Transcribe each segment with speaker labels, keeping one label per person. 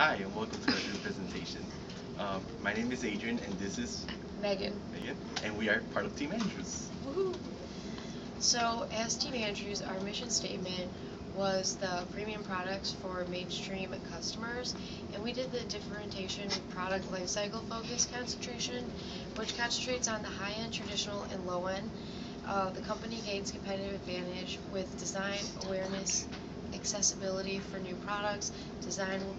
Speaker 1: Hi, and welcome to our new presentation. My name is Adrian, and this is
Speaker 2: Megan.
Speaker 1: Megan, and we are part of Team Andrews.
Speaker 2: Woohoo! So, as Team Andrews, our mission statement was the premium products for mainstream customers, and we did the differentiation product lifecycle focus concentration, which concentrates on the high-end, traditional, and low-end. The company gains competitive advantage with design awareness, accessibility for new products. The design will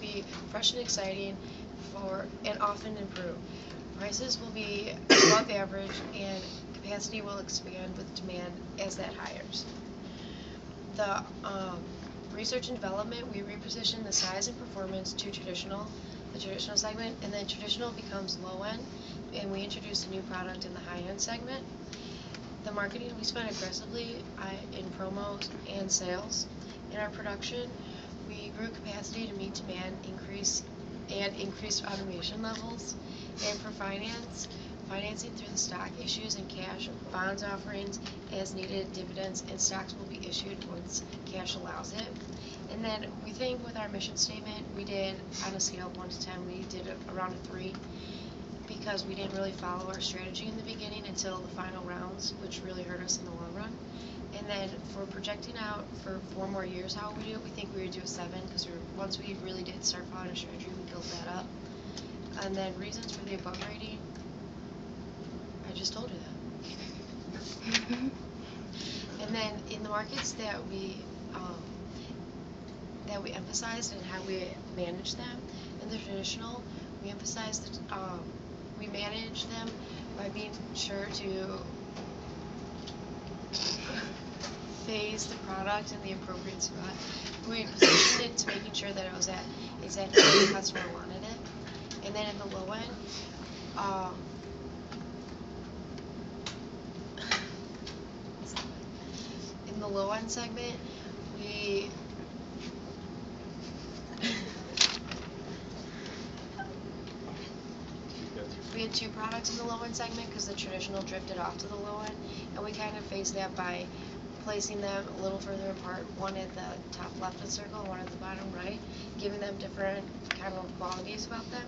Speaker 2: be fresh and exciting and often improved. Prices will be above average and capacity will expand with demand as that hires. The research and development, we reposition the size and performance to the traditional segment, and then traditional becomes low end, and we introduce a new product in the high end segment. The marketing, we spent aggressively in promos and sales. In our production, we grew capacity to meet demand, increased automation levels. And for financing through the stock issues and cash, bonds offerings as needed, dividends, and stocks will be issued once cash allows it. And then we think with our mission statement, we did, on a scale of 1 to 10, we did around a 3, because we didn't really follow our strategy in the beginning until the final rounds, which really hurt us in the long run. And then for projecting out for 4 more years how we do it, we think we would do a 7, because once we really did start following our strategy, we built that up. And then reasons for the above rating, I just told you that. And then in the markets that we emphasized and how we manage them, in the traditional, we emphasized that we manage them by being sure to phase the product in the appropriate spot. We positioned it to making sure that it was at exactly where the customer wanted it. And then in the low end, segment, we had 2 products in the low end segment because the traditional drifted off to the low end, and we kind of phased that by placing them a little further apart, one at the top left of the circle and one at the bottom right, giving them different kind of qualities about them.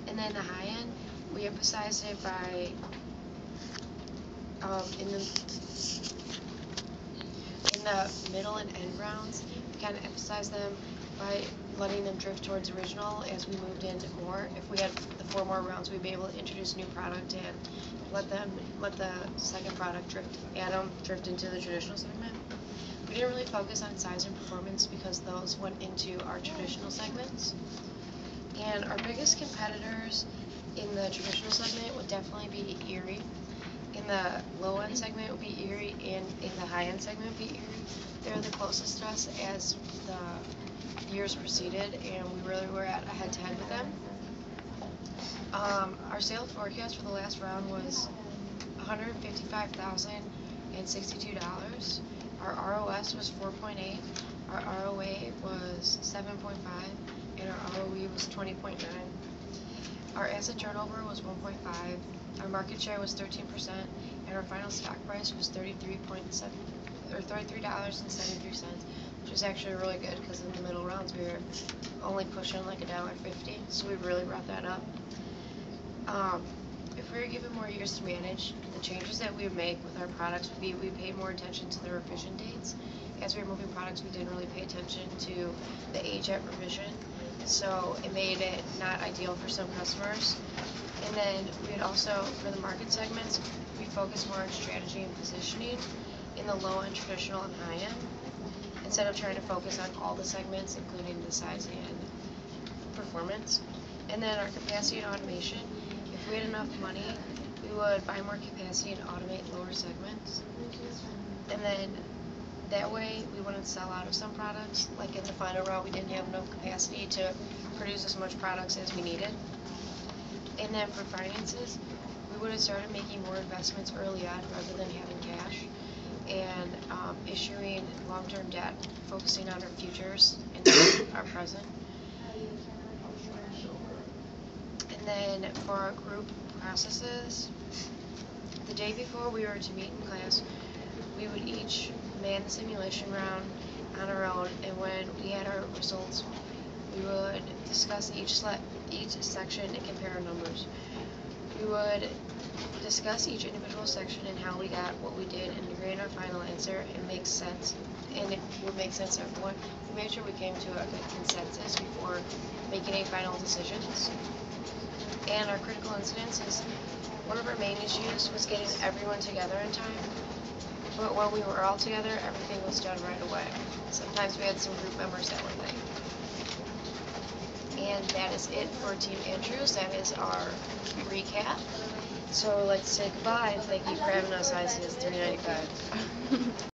Speaker 2: And then the high end, we emphasized it by in the middle and end rounds, we kind of emphasized them by letting them drift towards original as we moved in more. If we had the 4 more rounds, we'd be able to introduce a new product and let the second product drift into the traditional segment. We didn't really focus on size and performance because those went into our traditional segments. And our biggest competitors in the traditional segment would definitely be Erie. In the low end segment would be Erie, and in the high end segment would be Erie. They're the closest to us as the years proceeded, and we really were at a head-to-head with them. Our sales forecast for the last round was $155,062. Our ROS was 4.8. Our ROA was 7.5, and our ROE was 20.9. Our asset turnover was 1.5. Our market share was 13%, and our final stock price was $33.73, which was actually really good because in the middle rounds we were only pushing like $1.50, so we really brought that up. If we were given more years to manage, the changes that we would make with our products would be we paid more attention to the revision dates. As we were moving products, we didn't really pay attention to the age at revision, so it made it not ideal for some customers. And then we would also, for the market segments, we focused more on strategy and positioning in the low end, traditional, and high end, instead of trying to focus on all the segments, including the size and performance. And then our capacity and automation, if we had enough money, we would buy more capacity and automate lower segments. And then that way we wouldn't sell out of some products. Like in the final round, we didn't have enough capacity to produce as much products as we needed. And then for finances, we would have started making more investments early on rather than having cash, and issuing long-term debt, focusing on our futures and our present. And then for our group processes, the day before we were to meet in class, we would each man the simulation round on our own, and when we had our results, We would discuss each section and compare our numbers. We would discuss each individual section and how we got what we did and agree on our final answer and make sense. And it would make sense to everyone. We made sure we came to a good consensus before making any final decisions. And our critical incidents is one of our main issues was getting everyone together in time. But when we were all together, everything was done right away. Sometimes we had some group members that were late. And that is it for Team Andrews. That is our recap. So let's say goodbye and thank you for having us. ICS 395.